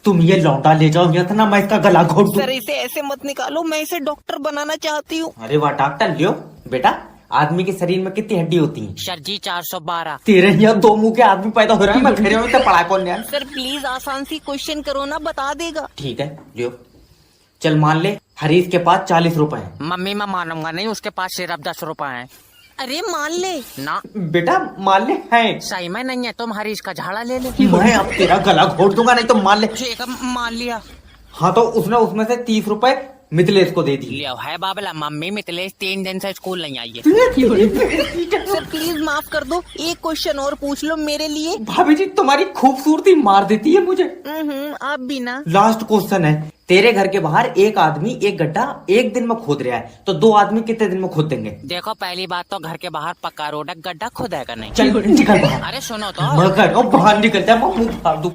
तुम ये लौंडा ले जाओ यहाँ से ना, मैं इसका गला घोट दूं। सर इसे ऐसे मत निकालो, मैं इसे डॉक्टर बनाना चाहती हूँ। अरे वाह डॉक्टर, लियो बेटा। आदमी के शरीर में कितनी हड्डी होती है? सर जी 412। तेरे यहाँ दो मुंह के आदमी पैदा हो रहे हैं, मैं घेरे में तो पढ़ा कौन यार। सर प्लीज आसान सी क्वेश्चन करो ना, बता देगा। ठीक है लियो। चल मान ले हरीश के पास 40 रुपए है। मम्मी मैं मानूंगा नहीं, उसके पास सिर्फ 10 रुपए हैं। अरे मान ले ना। बेटा मान ले है। सही में नहीं है, तुम हरीश का झाड़ा ले ले। मैं अब तेरा गला घोट दूंगा, नहीं तो मान ले। ठीक है मान लिया। हाँ तो उसने उसमें से 30 रुपए मिथिलेश को दे दी। लिया है बाबला, मम्मी मिथिलेश 3 दिन से स्कूल नहीं आई है। सर प्लीज माफ कर दो, एक क्वेश्चन और पूछ लो मेरे लिए। भाभी जी तुम्हारी खूबसूरती मार देती है मुझे। आप भी ना। लास्ट क्वेश्चन है, तेरे घर के बाहर एक आदमी एक गड्ढा एक दिन में खोद रहा है, तो 2 आदमी कितने दिन में खोद देंगे? देखो पहली बात तो घर के बाहर पक्का रोड है, गड्ढा खुदेगा नहीं। चल निकल बाहर। अरे सुनो तो। मैं कह रहा हूँ बाहर निकल जा, मैं मुंह फाड़ दूं।